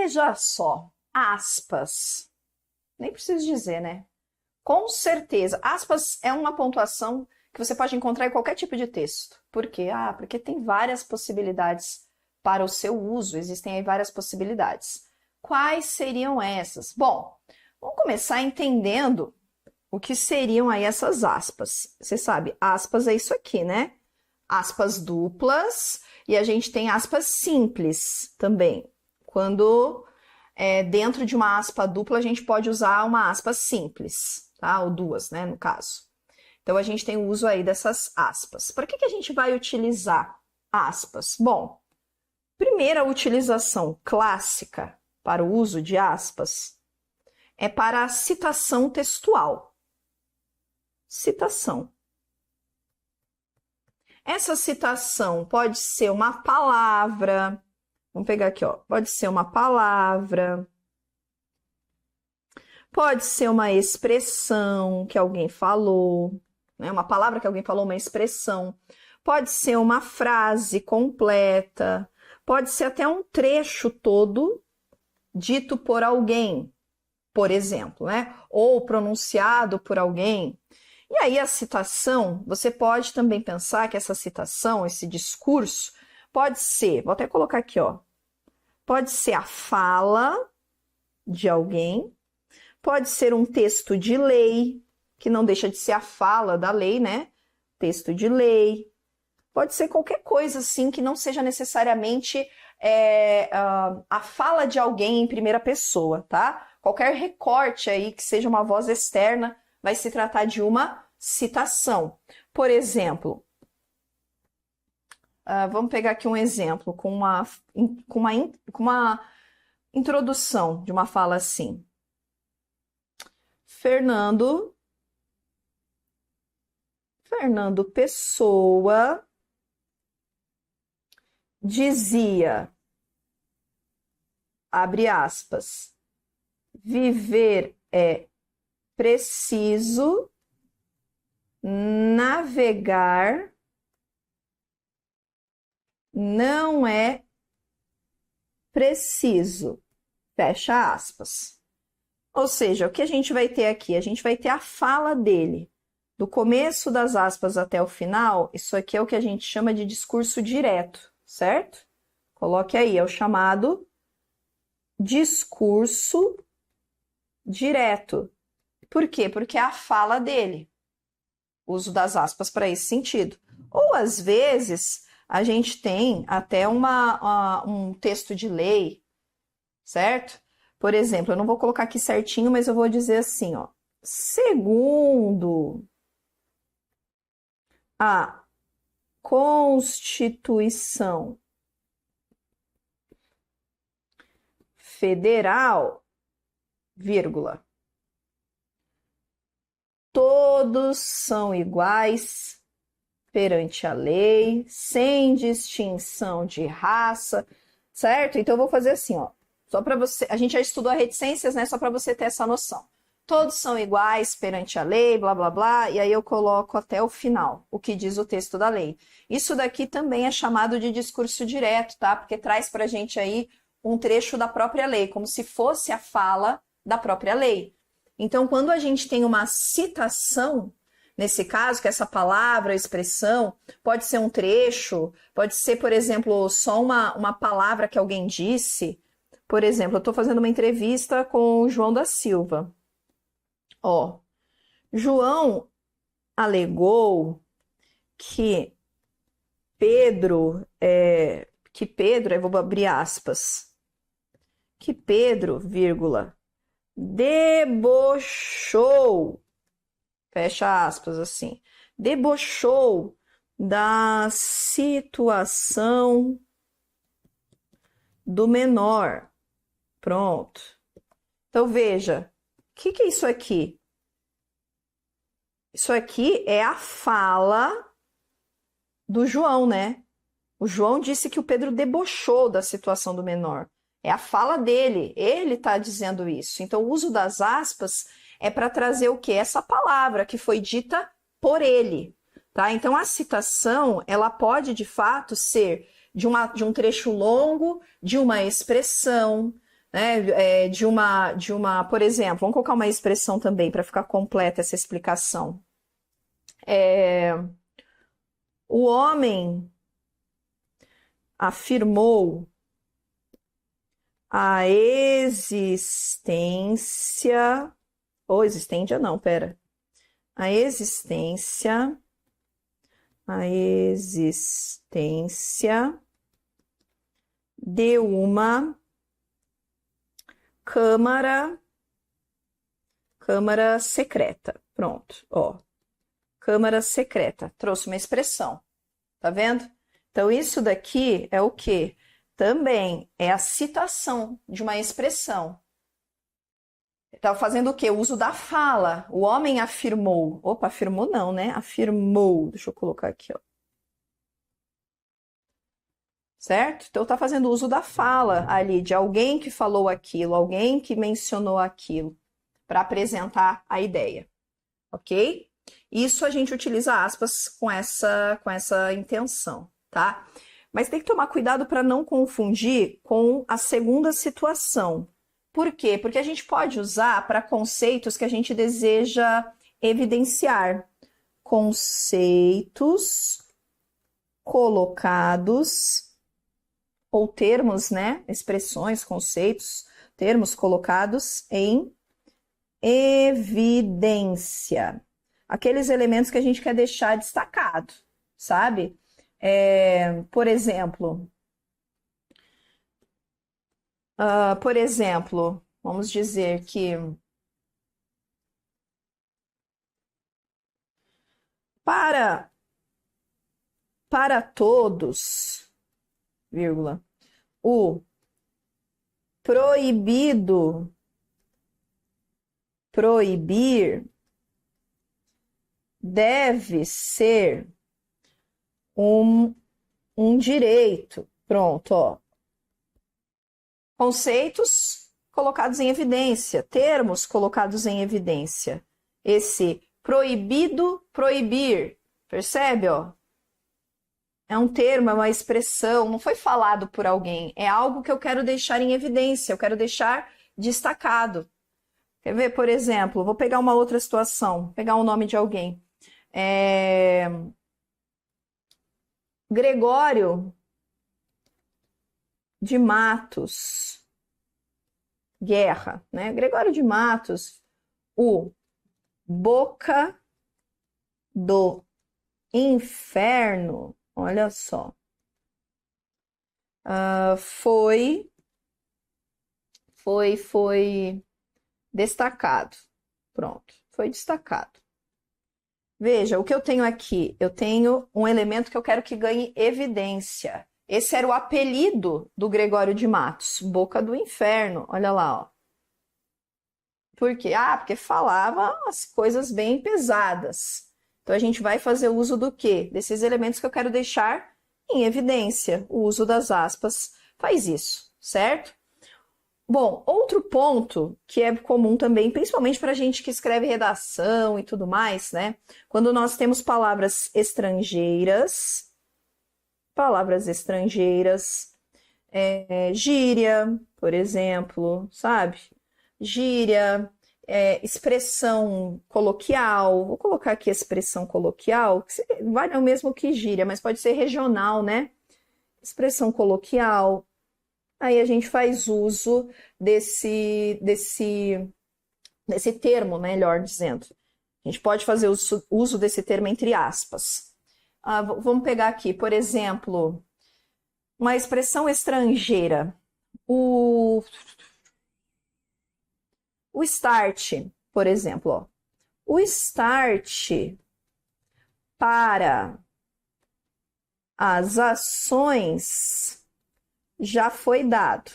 veja só, aspas. Nem preciso dizer, né? Com certeza, aspas é uma pontuação que você pode encontrar em qualquer tipo de texto. Por quê? Porque tem várias possibilidades para o seu uso, existem aí várias possibilidades. Quais seriam essas? Bom, vamos começar entendendo o que seriam aí essas aspas. Você sabe, aspas é isso aqui, né? Aspas duplas e a gente tem aspas simples também. Quando dentro de uma aspa dupla a gente pode usar uma aspa simples, tá? Ou duas, né, no caso. Então a gente tem o uso aí dessas aspas. Para que a gente vai utilizar aspas? Bom, primeira utilização clássica para o uso de aspas é para a citação textual. Citação. Essa citação pode ser uma palavra, vamos pegar aqui, ó, pode ser uma palavra, pode ser uma expressão que alguém falou, né? Uma palavra que alguém falou, uma expressão, pode ser uma frase completa, pode ser até um trecho todo dito por alguém, por exemplo, né? Ou pronunciado por alguém. E aí a citação, você pode também pensar que essa citação, esse discurso, pode ser, vou até colocar aqui, ó, pode ser a fala de alguém, pode ser um texto de lei, que não deixa de ser a fala da lei, né? Texto de lei. Pode ser qualquer coisa, assim, que não seja necessariamente a fala de alguém em primeira pessoa, tá? Qualquer recorte aí que seja uma voz externa vai se tratar de uma citação. Por exemplo, vamos pegar aqui um exemplo com uma introdução de uma fala assim. Fernando Pessoa dizia, abre aspas, viver é preciso, navegar não é preciso, fecha aspas. Ou seja, o que a gente vai ter aqui? A gente vai ter a fala dele, do começo das aspas até o final. Isso aqui é o que a gente chama de discurso direto, certo? Coloque aí, é o chamado discurso direto. Por quê? Porque é a fala dele. Uso das aspas para esse sentido. Ou, às vezes, a gente tem até um texto de lei, certo? Por exemplo, eu não vou colocar aqui certinho, mas eu vou dizer assim, ó. Segundo a Constituição Federal, vírgula, todos são iguais perante a lei, sem distinção de raça, certo? Então eu vou fazer assim, ó, só para você, a gente já estudou reticências, né? Só para você ter essa noção. Todos são iguais perante a lei, blá, blá, blá, e aí eu coloco até o final, o que diz o texto da lei. Isso daqui também é chamado de discurso direto, tá? Porque traz pra gente aí um trecho da própria lei, como se fosse a fala da própria lei. Então, quando a gente tem uma citação, nesse caso, que essa palavra, expressão, pode ser um trecho, pode ser, por exemplo, só uma palavra que alguém disse. Por exemplo, eu estou fazendo uma entrevista com o João da Silva. Ó, João alegou que Pedro, eu vou abrir aspas, que Pedro, vírgula, debochou, fecha aspas assim, debochou da situação do menor. Pronto. Então, veja, o que é isso aqui? Isso aqui é a fala do João, né? O João disse que o Pedro debochou da situação do menor. É a fala dele, ele está dizendo isso. Então, o uso das aspas é para trazer o quê? Essa palavra que foi dita por ele, tá? Então, a citação, ela pode, de fato, ser de um trecho longo, de uma expressão, né? Por exemplo, vamos colocar uma expressão também para ficar completa essa explicação. O homem afirmou a existência, ou existência não, pera. A existência de uma câmara secreta. Pronto, ó. Câmara secreta. Trouxe uma expressão. Tá vendo? Então, isso daqui é o quê? Também é a citação de uma expressão. Estava fazendo o quê? O uso da fala. O homem afirmou. Opa, afirmou não, né? Afirmou. Deixa eu colocar aqui, ó. Certo? Então, está fazendo uso da fala ali, de alguém que falou aquilo, alguém que mencionou aquilo, para apresentar a ideia. Ok? Isso a gente utiliza aspas com essa intenção, tá? Mas tem que tomar cuidado para não confundir com a segunda situação. Por quê? Porque a gente pode usar para conceitos que a gente deseja evidenciar. Conceitos colocados, ou termos, né? Expressões, conceitos, termos colocados em evidência. Aqueles elementos que a gente quer deixar destacado, sabe? Por exemplo, vamos dizer que para todos, vírgula, o proibir deve ser um direito. Pronto, ó. Conceitos colocados em evidência, termos colocados em evidência. Esse proibido, proibir, percebe, ó? É um termo, é uma expressão, não foi falado por alguém, é algo que eu quero deixar em evidência, eu quero deixar destacado. Quer ver, por exemplo, vou pegar uma outra situação, pegar o nome de alguém. Gregório de Matos Guerra, né? Gregório de Matos, o Boca do Inferno, olha só, foi destacado. Pronto, foi destacado. Veja, o que eu tenho aqui? Eu tenho um elemento que eu quero que ganhe evidência. Esse era o apelido do Gregório de Matos, Boca do Inferno. Olha lá, ó. Por quê? Porque falava as coisas bem pesadas. Então a gente vai fazer uso do quê? Desses elementos que eu quero deixar em evidência. O uso das aspas faz isso, certo? Bom, outro ponto que é comum também, principalmente para a gente que escreve redação e tudo mais, né? Quando nós temos palavras estrangeiras, gíria, por exemplo, sabe? Gíria, expressão coloquial, vou colocar aqui expressão coloquial, que vale o mesmo que gíria, mas pode ser regional, né? Expressão coloquial. Aí a gente faz uso desse termo, melhor dizendo. A gente pode fazer uso desse termo entre aspas. Vamos pegar aqui, por exemplo, uma expressão estrangeira. O start, por exemplo. Ó. O start para as ações já foi dado.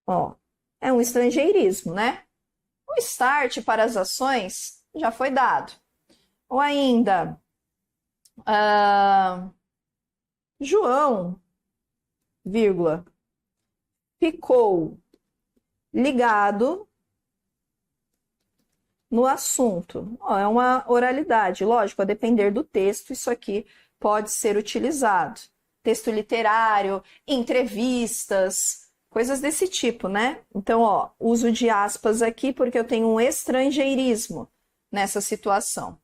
Ó, é um estrangeirismo, né? O start para as ações já foi dado. Ou ainda, João, vírgula, ficou ligado no assunto. Ó, é uma oralidade, lógico, a depender do texto, isso aqui pode ser utilizado. Texto literário, entrevistas, Coisas desse tipo, né? Então, ó, uso de aspas aqui porque eu tenho um estrangeirismo nessa situação,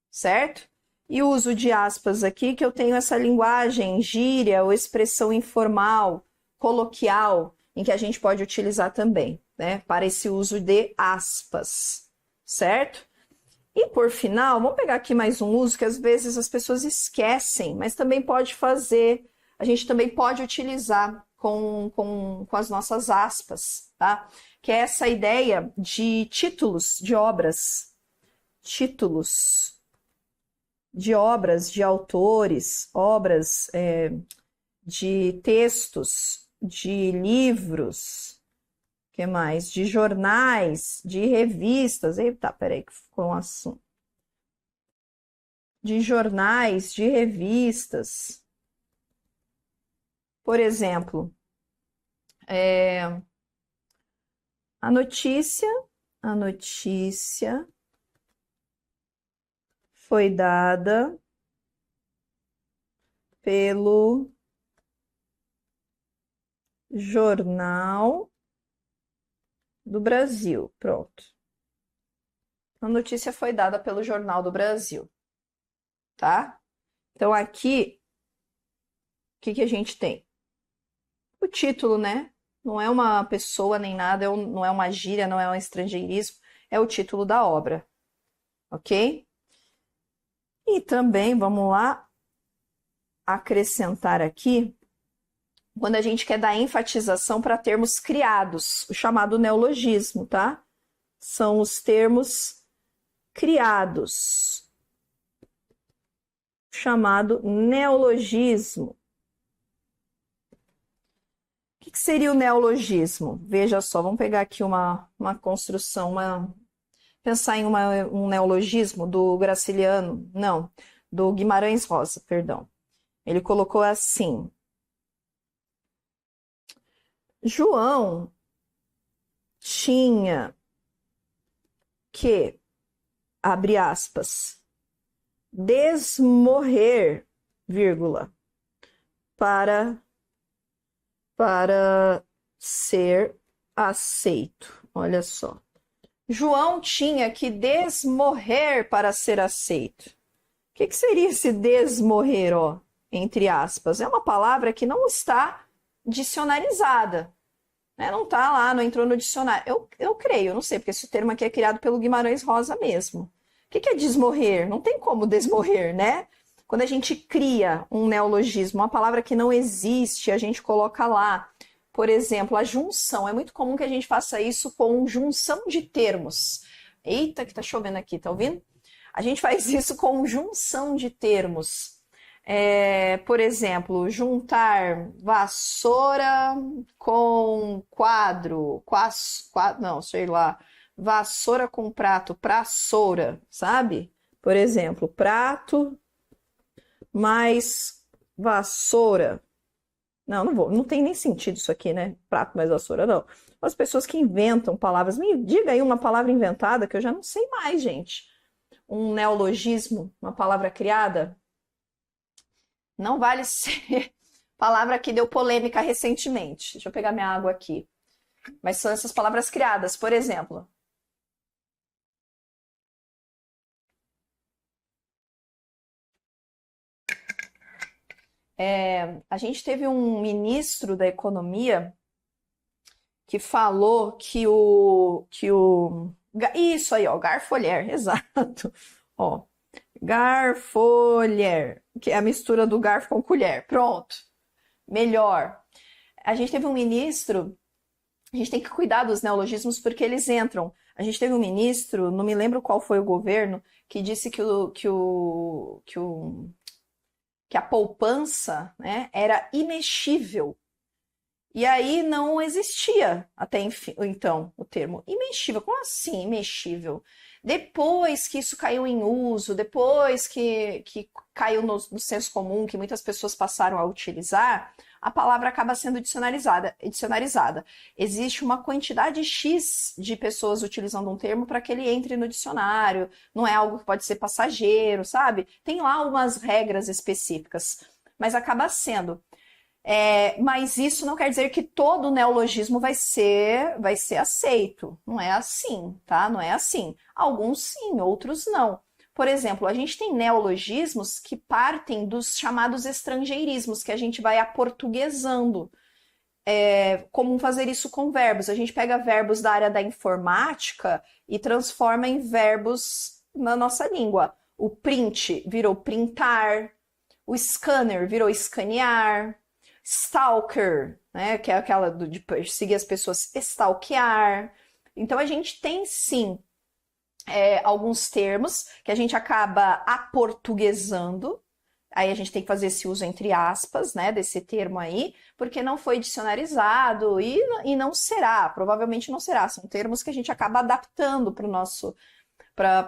certo? E uso de aspas aqui que eu tenho essa linguagem, gíria ou expressão informal, coloquial, em que a gente pode utilizar também, né? Para esse uso de aspas, certo? E por final, vamos pegar aqui mais um uso que às vezes as pessoas esquecem, mas também pode fazer, a gente também pode utilizar com as nossas aspas, tá? Que é essa ideia de títulos de obras. Títulos de obras, de autores, obras de textos, de livros, que mais? De jornais, de revistas. Eita, peraí, que ficou um assunto. De jornais, de revistas. Por exemplo, a notícia foi dada pelo Jornal do Brasil. Pronto. A notícia foi dada pelo Jornal do Brasil, tá? Então aqui, o que a gente tem? O título, né? Não é uma pessoa nem nada, não é uma gíria, não é um estrangeirismo, é o título da obra, ok? E também, vamos lá, acrescentar aqui, quando a gente quer dar enfatização para termos criados, o chamado neologismo, tá? São os termos criados, chamado neologismo. O que seria o neologismo? Veja só, vamos pegar aqui uma construção, pensar em um neologismo do Graciliano, não, do Guimarães Rosa, perdão. Ele colocou assim: João tinha que, abre aspas, desmorrer, vírgula, para ser aceito. Olha só. João tinha que desmorrer para ser aceito. O que seria esse desmorrer, ó? Entre aspas. É uma palavra que não está dicionarizada. Né? Não está lá, não entrou no dicionário. Eu creio, não sei, porque esse termo aqui é criado pelo Guimarães Rosa mesmo. O que é desmorrer? Não tem como desmorrer, né? Quando a gente cria um neologismo, uma palavra que não existe, a gente coloca lá. Por exemplo, a junção. É muito comum que a gente faça isso com junção de termos. Eita, que tá chovendo aqui, tá ouvindo? A gente faz isso com junção de termos. Por exemplo, juntar vassoura com quadro, não, sei lá, vassoura com prato, praçoura, sabe? Por exemplo, prato mais vassoura. Não tem nem sentido isso aqui, né? Prato mais vassoura, não. As pessoas que inventam palavras, me diga aí uma palavra inventada que eu já não sei mais, gente. Um neologismo, uma palavra criada. Não vale ser palavra que deu polêmica recentemente. Deixa eu pegar minha água aqui. Mas são essas palavras criadas, por exemplo. A gente teve um ministro da Economia que falou que isso aí, ó, garfolher, exato. Ó, garfolher, que é a mistura do garfo com colher. Pronto. Melhor. A gente teve um ministro, a gente tem que cuidar dos neologismos porque eles entram. A gente teve um ministro, não me lembro qual foi o governo, que disse que a poupança, né, era imexível. E aí não existia até então o termo imexível. Como assim imexível? Depois que isso caiu em uso, depois que caiu no senso comum, que muitas pessoas passaram a utilizar, a palavra acaba sendo dicionarizada. Existe uma quantidade X de pessoas utilizando um termo para que ele entre no dicionário, não é algo que pode ser passageiro, sabe? Tem lá umas regras específicas, mas acaba sendo. Mas isso não quer dizer que todo neologismo vai ser aceito. Não é assim, tá? Não é assim. Alguns sim, outros não. Por exemplo, a gente tem neologismos que partem dos chamados estrangeirismos, que a gente vai aportuguesando. É comum fazer isso com verbos. A gente pega verbos da área da informática e transforma em verbos na nossa língua. O print virou printar, o scanner virou escanear, stalker, né, que é aquela de perseguir as pessoas, stalkear. Então a gente tem sim alguns termos que a gente acaba aportuguesando. Aí a gente tem que fazer esse uso entre aspas, né, desse termo aí, porque não foi dicionarizado e não será, provavelmente não será. São termos que a gente acaba adaptando para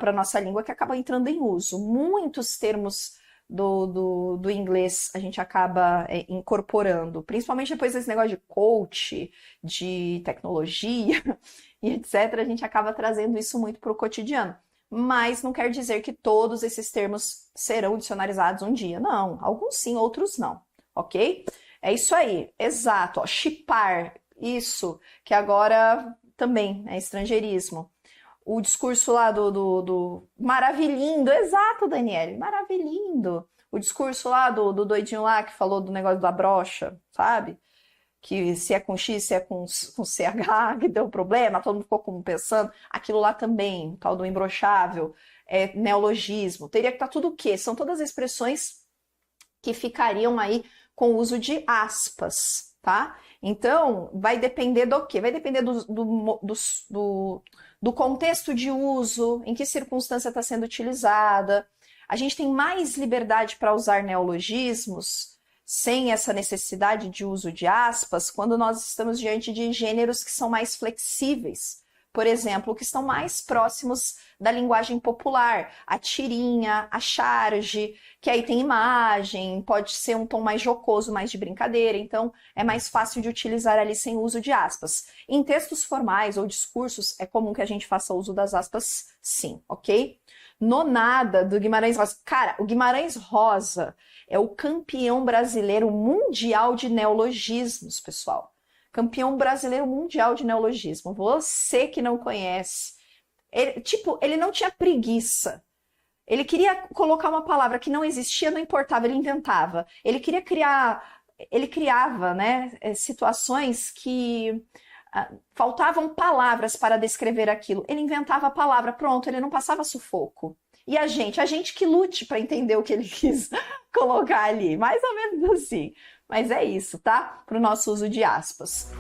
a nossa língua, que acaba entrando em uso. Muitos termos do inglês a gente acaba incorporando, principalmente depois desse negócio de coach, de tecnologia e etc. A gente acaba trazendo isso muito para o cotidiano. Mas não quer dizer que todos esses termos serão dicionarizados um dia. Não, alguns sim, outros não, ok? É isso aí, exato. Ó, chipar, isso, que agora também é estrangeirismo. O discurso lá do maravilhindo, exato, Daniele, maravilhindo. O discurso lá do doidinho lá que falou do negócio da brocha, sabe? Que se é com X, se é com CH, que deu problema, todo mundo ficou como pensando. Aquilo lá também, tal do imbrochável, neologismo. Teria que estar tudo o quê? São todas as que ficariam aí com o uso de aspas, tá? Então, vai depender do quê? Vai depender do contexto de uso, em que circunstância está sendo utilizada. A gente tem mais liberdade para usar neologismos sem essa necessidade de uso de aspas quando nós estamos diante de gêneros que são mais flexíveis. Por exemplo, que estão mais próximos da linguagem popular, a tirinha, a charge, que aí tem imagem, pode ser um tom mais jocoso, mais de brincadeira, então é mais fácil de utilizar ali sem uso de aspas. Em textos formais ou discursos, é comum que a gente faça uso das aspas sim, ok? Nonada do Guimarães Rosa. Cara, o Guimarães Rosa é o campeão brasileiro mundial de neologismos, pessoal. Campeão brasileiro mundial de neologismo. Você que não conhece. Ele não tinha preguiça. Ele queria colocar uma palavra que não existia, não importava, ele inventava. Ele criava, né, situações que faltavam palavras para descrever aquilo. Ele inventava a palavra, pronto, ele não passava sufoco. E a gente que lute para entender o que ele quis colocar ali, mais ou menos assim. Mas é isso, tá? Para o nosso uso de aspas.